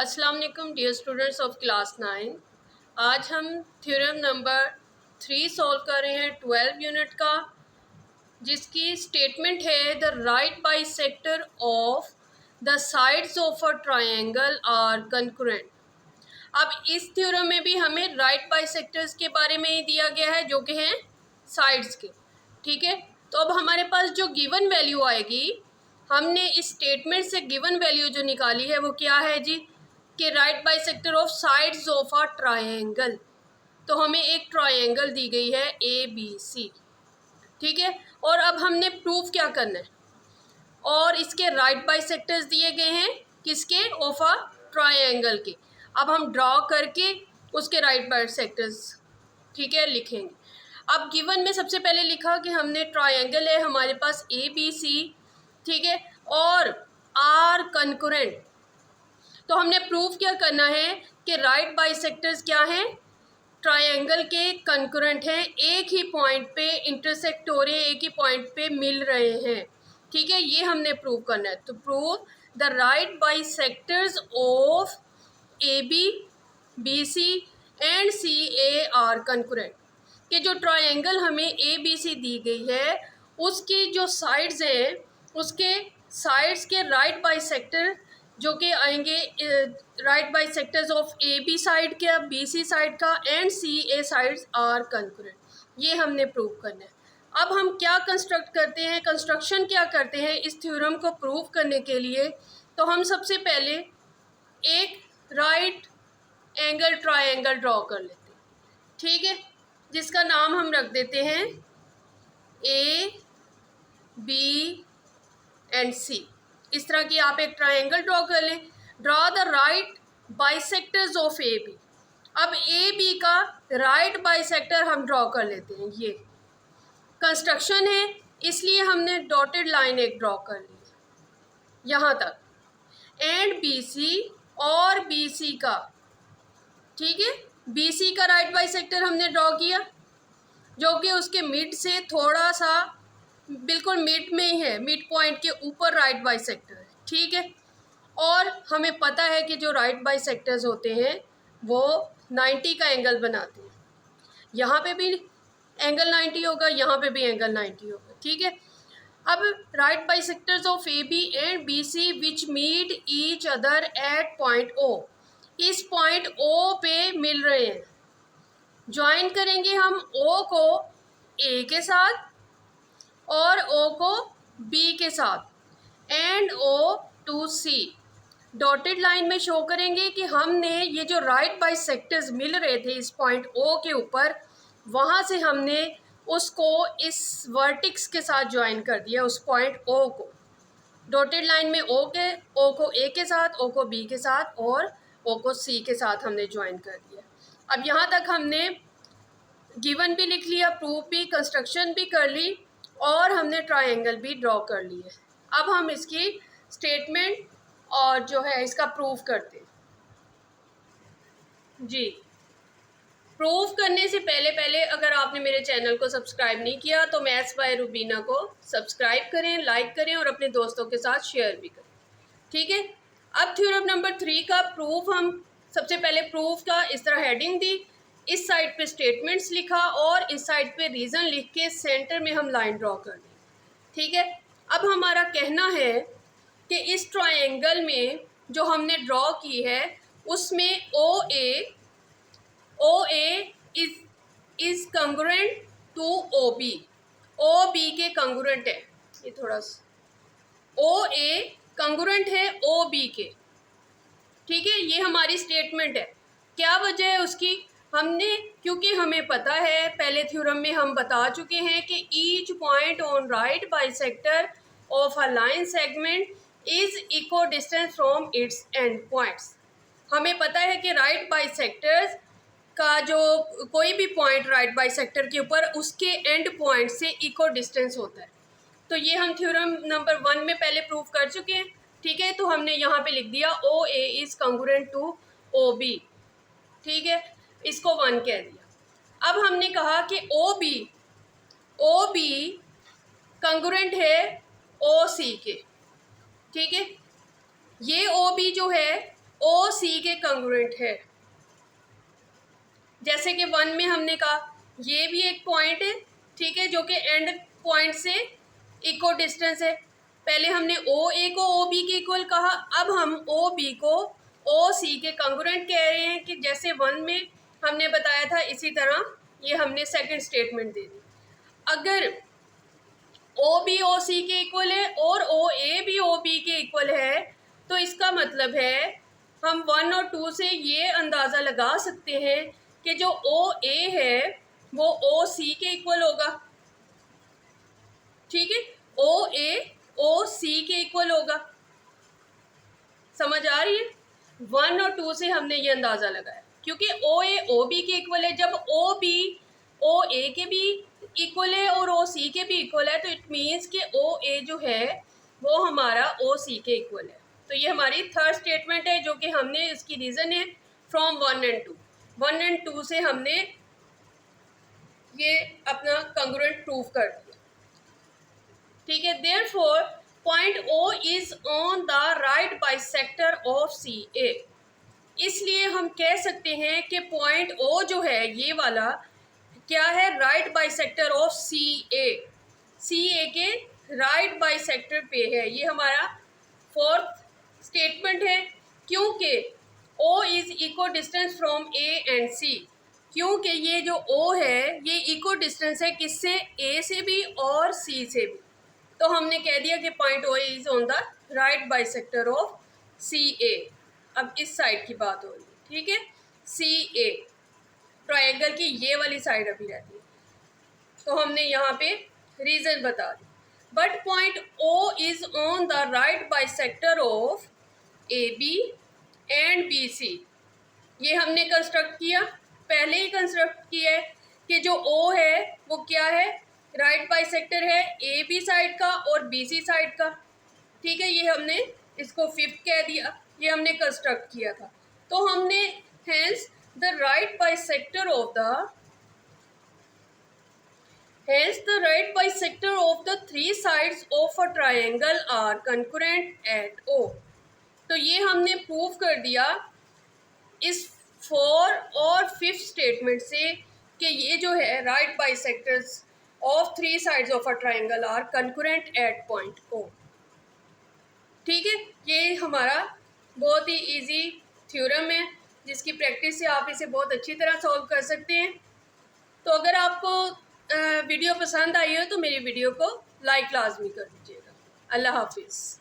अस्सलाम वालेकुम dear students of class 9। आज हम थ्योरम नंबर 3 सॉल्व कर रहे हैं 12 यूनिट का, जिसकी स्टेटमेंट है the right bisector of the sides of a triangle are concurrent. अब इस थ्योरम में भी हमें राइट बाइसेक्टर्स के बारे में ही दिया गया है, जो कि हैं साइड्स के। ठीक है, तो अब हमारे पास जो गिवन वैल्यू आएगी, हमने इस स्टेटमेंट से गिवन वैल्यू जो निकाली है वो क्या है जी, कि right bisector of sides of a triangle. तो हमें एक ट्रायंगल दी गई है ABC। ठीक है, और अब हमने प्रूफ क्या करना है, और इसके राइट बाइसेक्टर्स दिए गए हैं किसके, ऑफ अ ट्रायंगल के। अब हम ड्रॉ करके उसके राइट बाइसेक्टर्स, ठीक है, लिखेंगे। अब गिवन में सबसे पहले लिखा कि हमने ट्रायंगल है हमारे पास ABC, ठीक है, और आर कंकरेंट। तो हमने प्रूफ क्या करना है कि राइट बाइसेक्टर्स क्या हैं, ट्रायंगल के कंकरेंट हैं, एक ही पॉइंट पे इंटरसेक्ट हो रहे हैं, एक ही पॉइंट पे मिल रहे हैं। ठीक है, ये हमने प्रूव करना है। तो prove the right bisectors of AB, BC and CA are concurrent. कि जो ट्रायंगल हमें ABC दी गई है, उसकी जो साइड्स हैं, उसके साइड्स के राइट बाइसेक्टर जो कि आएंगे right bisectors of AB side का, BC साइड का and CA sides are concurrent. ये हमने प्रूव करना है। अब हम क्या कंस्ट्रक्ट करते हैं, कंस्ट्रक्शन क्या करते हैं इस थ्योरम को प्रूव करने के लिए। तो हम सबसे पहले एक राइट एंगल ट्रायंगल ड्रॉ कर लेते हैं, ठीक है, जिसका नाम हम रख देते हैं A, B एंड C। इस तरह की आप एक ट्रायंगल ड्रॉ कर लें। Draw the right bisectors of AB। अब AB का राइट बाइसेक्टर हम ड्रॉ कर लेते हैं। ये कंस्ट्रक्शन है, इसलिए हमने डॉटेड लाइन एक ड्रॉ कर ली यहाँ तक। एंड BC और BC का, ठीक है, BC का राइट बाइसेक्टर हमने ड्रॉ किया, जो कि उसके मिड से थोड़ा सा बिल्कुल मिड में ही है, मिड पॉइंट के ऊपर राइट बाइसेक्टर है। ठीक है, और हमें पता है कि जो राइट बाइसेक्टर्स होते हैं वो 90 का एंगल बनाते हैं। यहाँ पे भी एंगल 90 होगा, यहाँ पे भी एंगल 90 होगा। ठीक है, अब right bisectors of AB and BC which meet each other at point O। इस पॉइंट O पे मिल रहे हैं। ज्वाइन करेंगे हम O को A के साथ और O को B के साथ and O to C। Dotted line में शो करेंगे कि हमने ये जो राइट बाइसेक्टर्स मिल रहे थे इस पॉइंट O के ऊपर, वहाँ से हमने उसको इस वर्टिक्स के साथ ज्वाइन कर दिया, उस पॉइंट O को। डॉटेड लाइन में O को A के साथ, O को B के साथ और O को C के साथ हमने ज्वाइन कर दिया। अब यहाँ तक हमने गिवन भी लिख लिया, प्रूफ भी, कंस्ट्रक्शन भी कर ली और हमने ट्रायंगल भी ड्रॉ कर ली है। अब हम इसकी स्टेटमेंट और जो है इसका प्रूफ करते हैं जी। प्रूफ करने से पहले अगर आपने मेरे चैनल को सब्सक्राइब नहीं किया तो मैथ्स बाय रुबीना को सब्सक्राइब करें, लाइक करें और अपने दोस्तों के साथ शेयर भी करें। ठीक है, अब थ्योरम नंबर 3 का प्रूफ हम सबसे पहले प्रूफ का इस तरह हेडिंग दी, इस साइड पे स्टेटमेंट्स लिखा और इस साइड पे रीज़न लिख के सेंटर में हम लाइन ड्रॉ कर दी। ठीक है, अब हमारा कहना है कि इस ट्रायंगल में जो हमने ड्रॉ की है उसमें OA is congruent to OB। OB के कंग्रुएंट है, ये थोड़ा सा OA कंग्रुएंट है OB के। ठीक है, ये हमारी स्टेटमेंट है। क्या वजह है उसकी, हमने, क्योंकि हमें पता है, पहले थ्योरम में हम बता चुके हैं कि each point on right bisector of a line segment is equal distance from its and points. हमें पता है कि राइट बाइसेक्टर्स का जो कोई भी पॉइंट राइट बाइसेक्टर के ऊपर उसके एंड पॉइंट से इक्वल डिस्टेंस होता है। तो ये हम थ्योरम नंबर 1 में पहले प्रूव कर चुके हैं। ठीक है, तो हमने यहाँ पे लिख दिया OA is congruent to OB। ठीक है, इसको 1 कह दिया। अब हमने कहा कि OB कंग्रुएंट है OC के। ठीक है, ये OB जो है ओ सी के कंग्रुएंट है। जैसे कि 1 में हमने कहा ये भी एक पॉइंट है, ठीक है, जो कि एंड पॉइंट से इक्वल डिस्टेंस है। पहले हमने ओ ए को ओ बी के इक्वल कहा, अब हम ओ बी को ओ सी के कंग्रुएंट कह रहे हैं कि जैसे 1 में हमने बताया था इसी तरह ये हमने सेकंड स्टेटमेंट दे दी। अगर ओ बी ओ सी के इक्वल है और ओ ए भी ओ बी के इक्वल है तो इसका मतलब है हम 1 और 2 से ये अंदाज़ा लगा सकते हैं कि जो ओ ए है वो ओ सी के इक्वल होगा, ठीक है, ओ ए ओ सी के इक्वल होगा। समझ आ रही है? 1 और 2 से हमने ये अंदाज़ा लगाया क्योंकि ओ ए ओ बी के इक्वल है। जब ओ बी ओ ए के भी इक्वल है और ओ सी के भी इक्वल है तो इट मीन्स कि ओ ए जो है वो हमारा ओ सी के इक्वल है। तो ये हमारी थर्ड स्टेटमेंट है जो कि हमने इसकी रीज़न है फ्रॉम 1 एंड 2। 1 एंड 2 से हमने ये अपना कंग्रुएंट प्रूव कर दिया, ठीक है। Therefore point O is on the right bisector of C A. इसलिए हम कह सकते हैं कि पॉइंट ओ जो है ये वाला क्या है, राइट बाइसेक्टर ऑफ सी ए। सी ए के राइट बाइसेक्टर पे है। ये हमारा फोर्थ स्टेटमेंट है क्योंकि O is equal distance from A and C. क्योंकि ये जो ओ है ये इक्वल डिस्टेंस है किससे, ए से भी और सी से भी। तो हमने कह दिया कि point O is on the right bisector of C A. अब इस साइड की बात हो रही है, ठीक है, सी ए ट्रायंगल की ये वाली साइड अभी रहती है तो हमने यहाँ पे रीज़न बता दी। But point O is on the right bisector of A B and B C. ये हमने कंस्ट्रक्ट किया, पहले ही कंस्ट्रक्ट किया है कि जो ओ है वो क्या है, राइट बाइसेक्टर है ए बी साइड का और बी सी साइड का, ठीक है। ये हमने इसको फिफ्थ कह दिया, ये हमने कंस्ट्रक्ट किया था। तो हमने hence the right bisector of the three sides of a triangle are concurrent at O. तो ये हमने प्रूव कर दिया इस 4 और 5th स्टेटमेंट से कि ये जो है right bisectors of three sides of a triangle are concurrent at point O, ठीक है। ये हमारा बहुत ही इजी थ्योरम है जिसकी प्रैक्टिस से आप इसे बहुत अच्छी तरह सॉल्व कर सकते हैं। तो अगर आपको वीडियो पसंद आई हो तो मेरी वीडियो को लाइक लाजमी कर दीजिएगा। अल्लाह हाफिज़।